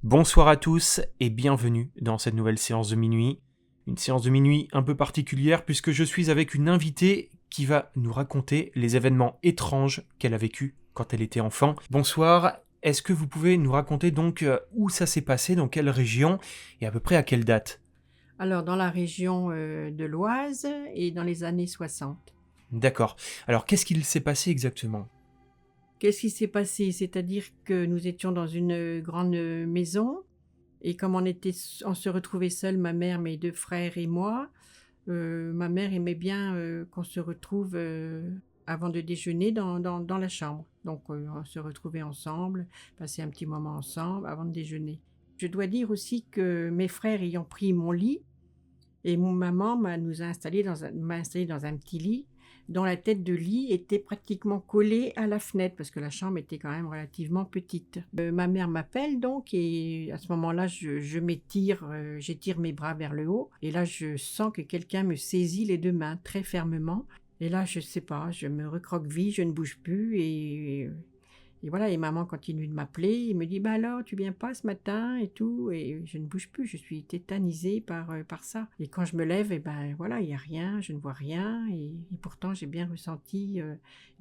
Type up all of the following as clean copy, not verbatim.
Bonsoir à tous et bienvenue dans cette nouvelle séance de minuit. Une séance de minuit un peu particulière puisque je suis avec une invitée qui va nous raconter les événements étranges qu'elle a vécus quand elle était enfant. Bonsoir, est-ce que vous pouvez nous raconter donc où ça s'est passé, dans quelle région et à peu près à quelle date? Alors, dans la région de l'Oise et dans les années 60. D'accord. Alors qu'est-ce qu'il s'est passé exactement? Qu'est-ce qui s'est passé? C'est-à-dire que nous étions dans une grande maison et comme on se retrouvait seuls, ma mère, mes deux frères et moi, ma mère aimait bien qu'on se retrouve avant de déjeuner dans la chambre. Donc, on se retrouvait ensemble, passer un petit moment ensemble avant de déjeuner. Je dois dire aussi que mes frères ayant pris mon lit, et mon maman nous a m'a installé dans un petit lit dont la tête de lit était pratiquement collée à la fenêtre parce que la chambre était quand même relativement petite. Ma mère m'appelle donc et à ce moment-là, j'étire mes bras vers le haut et là, je sens que quelqu'un me saisit les deux mains très fermement. Et là, je sais pas, je me recroqueville, je ne bouge plus et voilà, et maman continue de m'appeler, il me dit: «Bah alors, tu viens pas ce matin?» et tout, et je ne bouge plus, je suis tétanisée par ça. Et quand je me lève, et ben voilà, il y a rien, je ne vois rien, et pourtant j'ai bien ressenti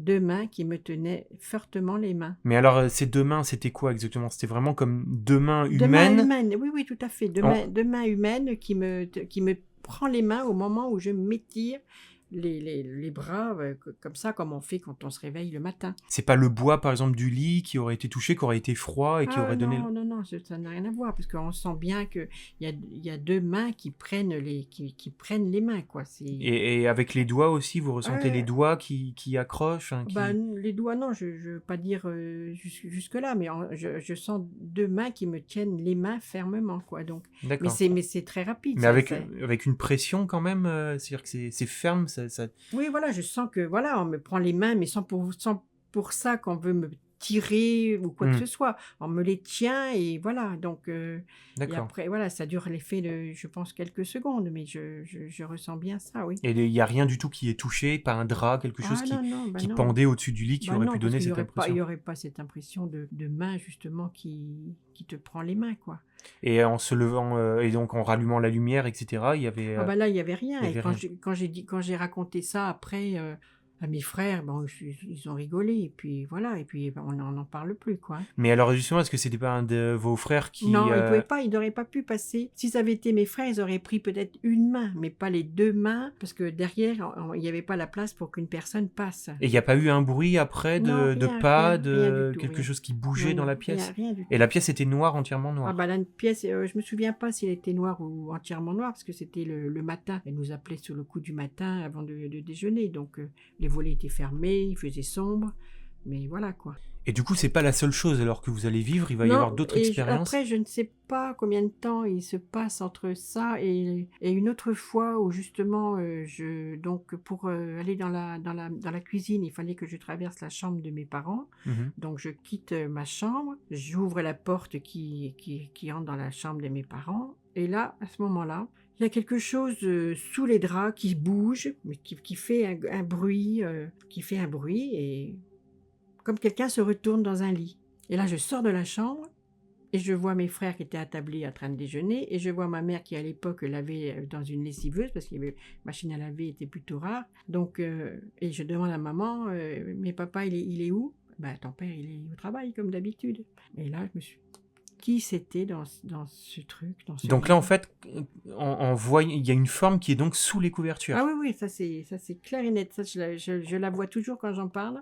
2 mains qui me tenaient fortement les mains. Mais alors ces deux mains, c'était quoi exactement? C'était vraiment comme deux mains 2 mains humaines? humaines, oui, oui, tout à fait, En- 2 mains humaines qui me prend les mains au moment où je m'étire les bras, comme ça, comme on fait quand on se réveille le matin. C'est pas le bois par exemple du lit qui aurait été touché, qui aurait été froid et qui Ah aurait donné... non, non, non, ça n'a rien à voir, parce qu'on sent bien il y a 2 mains qui prennent les mains, quoi. C'est Et avec les doigts aussi, vous ressentez les ouais, doigts qui accrochent, hein, bah, qui... les doigts, non, je veux pas dire jusque-là, mais je sens 2 mains qui me tiennent les mains fermement, quoi. Donc, D'accord. mais c'est très rapide, Mais ça, avec une pression quand même, c'est-à-dire que c'est ferme, ça... oui, voilà, je sens que voilà, on me prend les mains, mais sans pour ça qu'on veut me tirer ou quoi que Hmm, ce soit. On me les tient et voilà, donc et d'accord. après voilà, ça dure l'effet de, je pense, quelques secondes, mais je ressens bien ça, oui. Et il n'y a rien du tout qui est touché, pas un drap, quelque chose Ah non, non, bah qui non. pendait au-dessus du lit qui Bah aurait pu non, parce donner qu'il y cette aurait pas il impression. y aurait pas cette impression de main justement qui te prend les mains, quoi. Et en se levant, et donc en rallumant la lumière, etc., Ah bah là, il y avait rien, il y et avait rien. quand j'ai raconté ça après, à mes frères, bon, ils ont rigolé et puis voilà, et puis ben, on n'en parle plus, quoi. Mais alors justement, est-ce que c'était pas un de vos frères qui... Non, ils n'auraient pas pu passer. Si ça avait été mes frères, ils auraient pris peut-être une main, mais pas les 2 mains, parce que derrière, il n'y avait pas la place pour qu'une personne passe. Et il n'y a pas eu un bruit après Non, de rien, pas, rien, rien du de tout, quelque rien. chose qui Non, bougeait dans non, la rien, pièce? rien du Et tout. la pièce était noire, entièrement Ah noire. bah là, une pièce, je me souviens pas s'il était noir ou entièrement noir, parce que c'était le matin. Elle nous appelait sur le coup du matin avant de déjeuner, donc les volets étaient fermés, il faisait sombre, mais voilà, quoi. Et du coup, c'est pas la seule chose alors que vous allez vivre, il va y avoir Non, d'autres expériences. après, je ne sais pas combien de temps il se passe entre ça et une autre fois où justement, donc pour aller dans la cuisine, il fallait que je traverse la chambre de mes parents. Mhm. Donc je quitte ma chambre, j'ouvre la porte qui entre dans la chambre de mes parents. Et là, à ce moment-là, il y a quelque chose sous les draps qui bouge, mais qui fait un bruit, et comme quelqu'un se retourne dans un lit. Et là, je sors de la chambre et je vois mes frères qui étaient attablés en train de déjeuner, et je vois ma mère qui, à l'époque, lavait dans une lessiveuse parce que la machine à laver était plutôt rare. Donc, et je demande à maman, mais papa, il est où? Ben, ton père, il est au travail, comme d'habitude. Et là, je me suis... Qui c'était dans ce truc, dans ce Donc là, en lit? fait, en voyant, il y a une forme qui est donc sous les Ah couvertures. oui, oui, ça c'est clair et net. Ça, je la vois toujours quand j'en parle.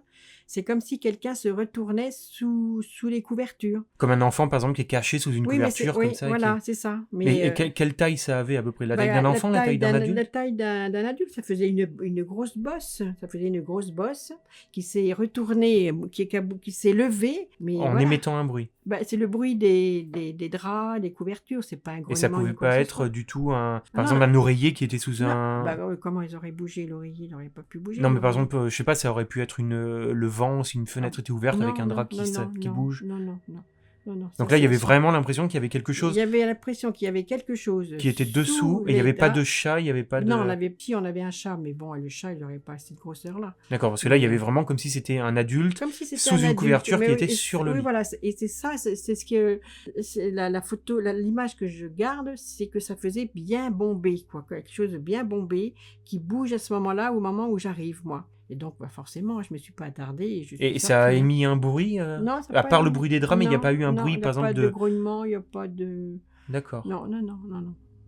C'est comme si quelqu'un se retournait sous les couvertures. Comme un enfant, par exemple, qui est caché sous une Oui, mais couverture, comme oui, ça, et qui... voilà, c'est ça. Mais Mais quelle taille ça avait à peu près? La taille bah, d'un enfant, la taille d'un la adulte? taille d'un adulte, ça faisait une grosse bosse. Ça faisait une grosse bosse qui s'est retournée, qui s'est levée. Mais En voilà, émettant un bruit. bah, c'est le bruit des draps, des couvertures. C'est pas un Et ça grognement pouvait ni quoi que pas ce être soit. du tout un... Ah Par non, exemple, un oreiller qui était sous non. un... Bah, comment ils auraient bougé l'oreiller? Ils n'auraient pas pu bouger Non, mais par l'oreiller. exemple, je sais pas, ça aurait pu être le vent, si une Ah, fenêtre était ouverte avec non, un non, drap non, non, qui non, bouge. non, non, non. non. Donc là, il y avait vraiment l'impression qu'il y avait quelque Il chose y avait l'impression qu'il y avait quelque chose qui était dessous, et il les n'y avait pas draps. de chat, il n'y avait pas de... Non, on avait un chat, mais bon, le chat, il n'aurait pas cette grosseur-là. D'accord, parce que là, il y Mais avait vraiment comme si c'était un adulte comme si c'était sous un une adulte, couverture mais qui oui, était sur le oui, lit. voilà, et c'est ça, c'est ce que c'est la photo, l'image que je garde, c'est que ça faisait bien bombé, quoi, quelque chose de bien bombé qui bouge à ce moment-là, au moment où j'arrive, moi. Et donc, bah, forcément, je me suis pas attardée et je suis Et ça a sortie, hein. émis un bruit Non, ça a à pas part le émis. bruit des draps, mais il n'y a pas eu un Non, bruit, il n'y par a pas exemple, de de... grognement, il n'y a pas de... D'accord, Non.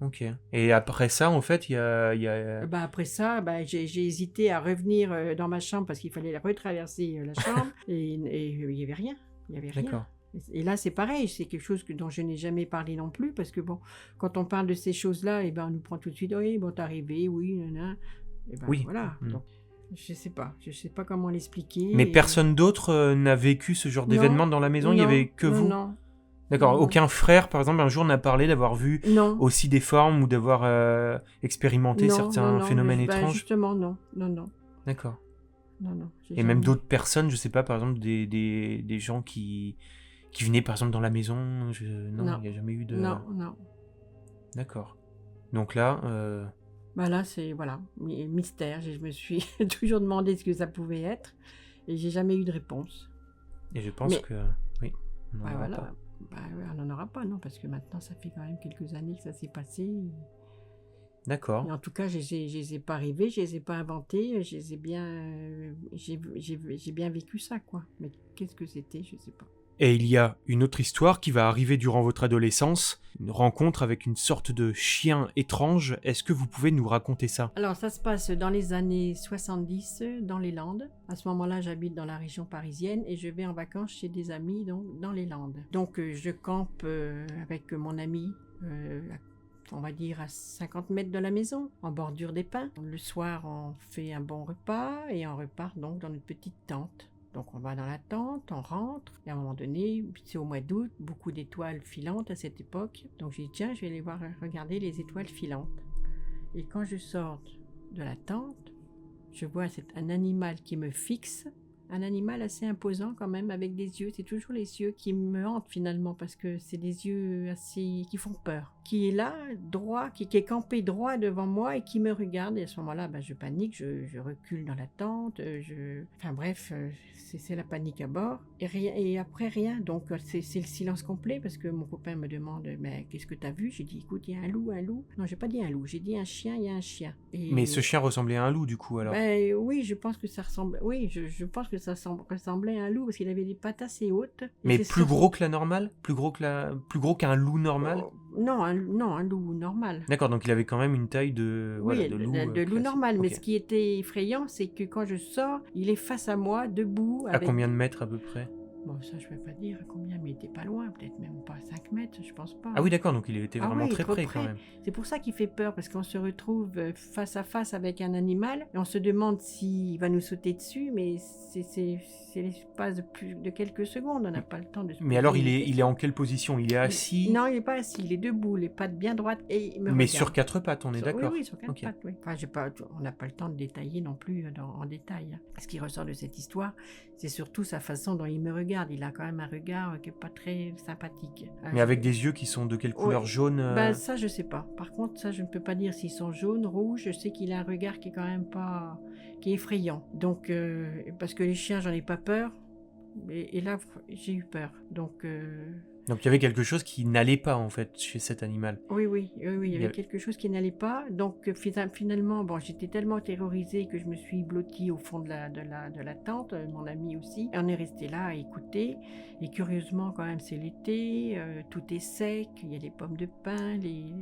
ok. Et après ça, en fait, il y a... Bah, après ça, bah, j'ai hésité à revenir dans ma chambre parce qu'il fallait retraverser la chambre et il n'y avait rien. Il n'y avait rien. D'accord. Et là, c'est pareil, c'est quelque chose dont je n'ai jamais parlé non plus parce que bon, quand on parle de ces choses-là, et ben, on nous prend tout de suite, oui, bon, t'es arrivé, oui, nanana. Et ben Oui. voilà. Mhm. Donc, je sais pas comment l'expliquer. Mais et- personne d'autre n'a vécu ce genre Non, d'événement dans la maison, il y avait que vous? Non. D'accord, Non. aucun frère, par exemple, un jour n'a parlé d'avoir vu Non. aussi des formes ou d'avoir expérimenté certains phénomènes bah, étranges? justement, non. D'accord. J'ai Et même jamais- d'autres personnes, je sais pas, par exemple, des gens qui venaient, par exemple, dans la maison, non, Non. il n'y a jamais eu de... Non. D'accord. Donc là, Bah là, c'est voilà, mystère. Je me suis toujours demandé ce que ça pouvait être et j'ai jamais eu de réponse. et je pense Mais- que... Oui, on n'en Bah aura voilà, pas. ouais, on n'en aura pas, non, parce que maintenant, ça fait quand même quelques années que ça s'est passé. D'accord. Et en tout cas, je les ai pas rêvés, je les ai pas inventés, je les ai bien, j'ai bien vécu ça, quoi. Mais qu'est-ce que c'était, je sais pas. Et il y a une autre histoire qui va arriver durant votre adolescence, une rencontre avec une sorte de chien étrange. Est-ce que vous pouvez nous raconter ça? Alors, ça se passe dans les années 70, dans les Landes. À ce moment-là, j'habite dans la région parisienne et je vais en vacances chez des amis donc, dans les Landes. Donc, je campe avec mon ami, on va dire à 50 mètres de la maison, en bordure des pins. Le soir, on fait un bon repas et on repart donc dans notre petite tente. Donc on va dans la tente, on rentre, et à un moment donné, c'est au mois d'août, beaucoup d'étoiles filantes à cette époque. Donc j'ai dit tiens, je vais aller voir regarder les étoiles filantes. Et quand je sors de la tente, je vois un animal qui me fixe, un animal assez imposant quand même, avec des yeux. C'est toujours les yeux qui me hantent finalement, parce que c'est des yeux assez qui font peur. Qui est là, droit, qui est campé droit devant moi et qui me regarde. Et à ce moment-là, je panique, je recule dans la tente, enfin bref, c'est la panique à bord. Et après rien, donc c'est le silence complet, parce que mon copain me demande mais qu'est-ce que tu as vu? J'ai dit écoute, il y a un loup. Non, j'ai pas dit un loup, j'ai dit un chien, il y a un chien. Et... Mais ce chien ressemblait à un loup, du coup, alors? Oui, je pense que ça ressemble. Oui, je pense que ça ressemblait à un loup parce qu'il avait des pattes assez hautes. Mais plus gros que la normale? Plus gros qu'un loup normal? Non, un loup normal. D'accord, donc il avait quand même une taille de, voilà, Oui, de loup. de loup classique. normal. Mais Ok. ce qui était effrayant, c'est que quand je sors, il est face à moi, debout. À combien de mètres à peu près? Bon, ça, je ne vais pas dire à combien, mais il était pas loin, peut-être même pas 5 mètres, je pense pas. Ah oui, d'accord, donc il était vraiment oui, très trop près quand même. C'est pour ça qu'il fait peur, parce qu'on se retrouve face à face avec un animal, et on se demande s'il va nous sauter dessus, mais c'est l'espace de quelques secondes, on n'a pas le temps de se Mais poser alors, une il est question. en quelle position? Il est assis? Non, il n'est pas assis, il est debout, les pattes bien droites, et il me Mais regarde. sur quatre pattes, on est d'accord? Oui, sur quatre Ok. pattes, oui. Enfin, on n'a pas le temps de détailler non plus en détail. Ce qui ressort de cette histoire, c'est surtout sa façon dont il me regarde. Il a quand même un regard qui n'est pas très sympathique. Mais avec des yeux qui sont de quelle couleur? Jaune? Ça, je sais pas. Par contre, ça, je ne peux pas dire s'ils sont jaunes, rouges. Je sais qu'il a un regard qui est quand même pas... qui est effrayant. Donc, parce que les chiens, j'en ai pas peur. Et là, j'ai eu peur. Donc Donc il y avait quelque chose qui n'allait pas en fait chez cet animal. Oui, il y avait quelque chose qui n'allait pas. Donc finalement, bon, j'étais tellement terrorisée que je me suis blottie au fond de la tente, mon ami aussi. Et on est resté là à écouter. Et curieusement, quand même, c'est l'été, tout est sec, il y a les pommes de pin, les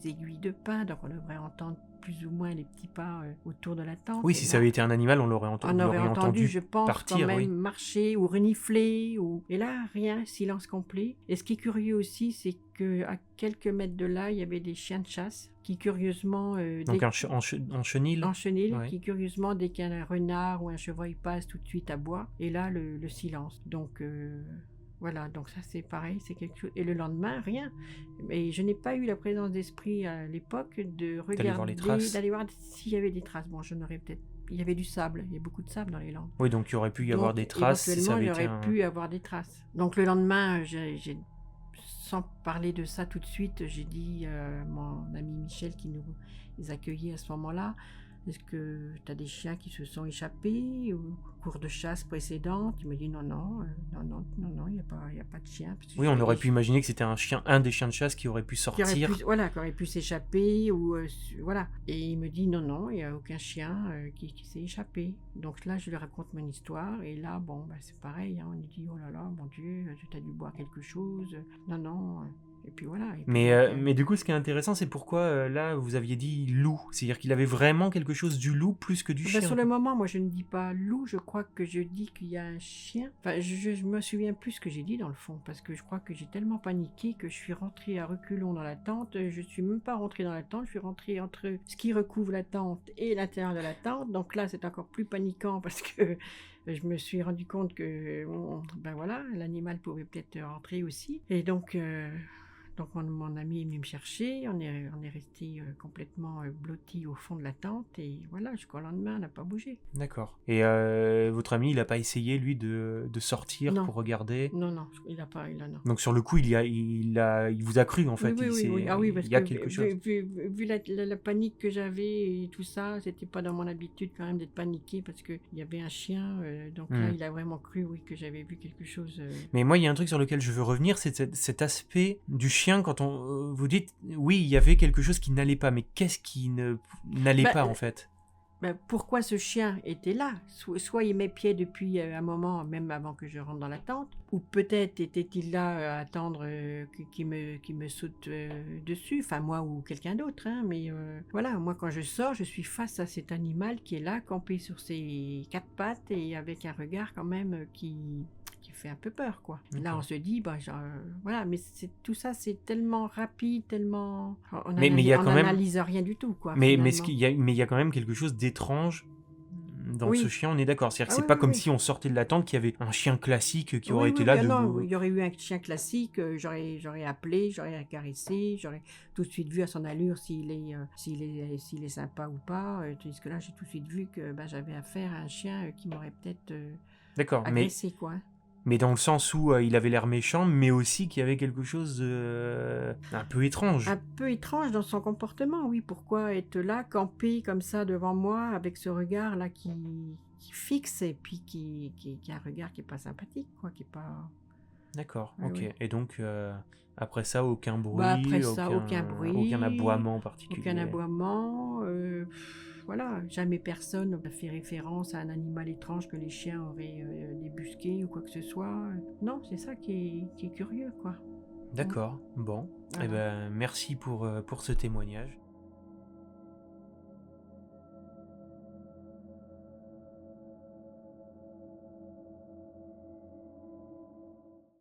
aiguilles de pin, donc on devrait entendre plus ou moins les petits pas autour de la tente. Oui, si ça avait été un animal, on l'aurait entendu. On aurait entendu, je pense, partir, quand même oui. marcher ou renifler. Et là, rien, silence complet. Et ce qui est curieux aussi, c'est qu'à quelques mètres de là, il y avait des chiens de chasse qui, curieusement... Donc en chenil? En chenil, Ouais. qui, curieusement, dès qu'un renard ou un chevreuil passe, tout de suite aboie. Et là, le silence. Donc... Voilà, donc ça c'est pareil, c'est quelque chose. Et le lendemain, rien. Et je n'ai pas eu la présence d'esprit à l'époque de regarder, voir les traces. d'aller voir s'il y avait des traces. Bon, je n'aurais peut-être il y avait du sable, il y a beaucoup de sable dans les Landes. Oui, donc il y aurait pu y avoir Donc des traces si ça éventuellement, avait il y été aurait un... pu avoir des traces. Donc le lendemain, sans parler de ça tout de suite, j'ai dit à mon ami Michel qui nous accueillait à ce moment-là, est-ce que tu as des chiens qui se sont échappés au cours de chasse précédente? Il me dit non, il y a pas de chien. Parce que Oui, on aurait pu imaginer que c'était un des chiens de chasse qui aurait pu qui aurait sortir. qui aurait pu s'échapper ou voilà. Et il me dit non, il n'y a aucun chien qui s'est échappé. Donc là, je lui raconte mon histoire et là, bon, bah, c'est pareil. Hein, on lui dit oh là là, mon Dieu, tu as dû boire quelque chose. Non. Et puis voilà. Et puis Mais du coup, ce qui est intéressant, c'est pourquoi là, vous aviez dit loup. C'est-à-dire qu'il avait vraiment quelque chose du loup plus que du bah, chien. sur le moment, moi, je ne dis pas loup. Je crois que je dis qu'il y a un chien. Enfin, je me souviens plus ce que j'ai dit dans le fond parce que je crois que j'ai tellement paniqué que je suis rentrée à reculons dans la tente. Je suis même pas rentrée dans la tente. Je suis rentrée entre ce qui recouvre la tente et l'intérieur de la tente. Donc là, c'est encore plus paniquant parce que je me suis rendu compte que ben voilà, l'animal pouvait peut-être rentrer aussi. Et donc mon ami est venu me chercher, on est resté complètement blotti au fond de la tente et voilà, jusqu'au lendemain, on n'a pas bougé. D'accord. Et votre ami, il n'a pas essayé, lui, de sortir Non. pour regarder? Non, il a non. Donc sur le coup, il vous a cru, en fait. Oui. Ah oui, parce il y a que quelque chose. vu la panique que j'avais et tout ça, c'était pas dans mon habitude quand même d'être paniqué parce qu'il y avait un chien. Donc là, il a vraiment cru, oui, que j'avais vu quelque chose. Mais moi, il y a un truc sur lequel je veux revenir, c'est cet aspect du chien quand vous dites, oui, il y avait quelque chose qui n'allait pas, mais qu'est-ce qui n'allait pas, en fait? Pourquoi ce chien était là? Soit il m'épiait depuis un moment, même avant que je rentre dans la tente, ou peut-être était-il là à attendre qu'il me saute dessus, enfin moi ou quelqu'un d'autre, hein, mais voilà, moi quand je sors, je suis face à cet animal qui est là, campé sur ses quatre pattes et avec un regard quand même qui fait un peu peur, quoi. D'accord. Là, on se dit, voilà, mais tout ça, c'est tellement rapide, tellement... On Mais il y a quand même... n'analyse rien du tout, quoi, mais finalement. il y a quand même quelque chose d'étrange dans ce chien, on est d'accord. C'est-à-dire que c'est oui, pas comme oui. si on sortait de la tente qu'il y avait un chien classique qui aurait Oui, été là non, il y aurait eu un chien classique, j'aurais appelé, j'aurais caressé, j'aurais tout de suite vu à son allure s'il est sympa ou pas, tandis que là, j'ai tout de suite vu que j'avais affaire à un chien qui m'aurait peut-être D'accord, agressé, quoi. Mais dans le sens où il avait l'air méchant, mais aussi qu'il y avait quelque chose un peu étrange. Un peu étrange dans son comportement, oui. Pourquoi être là, campé comme ça devant moi, avec ce regard-là qui fixe et puis qui a un regard qui est pas sympathique, quoi, qui est pas... D'accord, Oui, ok. oui. Et donc, après ça, aucun bruit, Après ça, aucun bruit, aucun aboiement particulier. aucun aboiement, voilà, jamais personne n'a fait référence à un animal étrange que les chiens auraient débusqué ou quoi que ce soit. Non, c'est ça qui est curieux, quoi. D'accord, bon. Voilà. Eh ben, merci pour ce témoignage.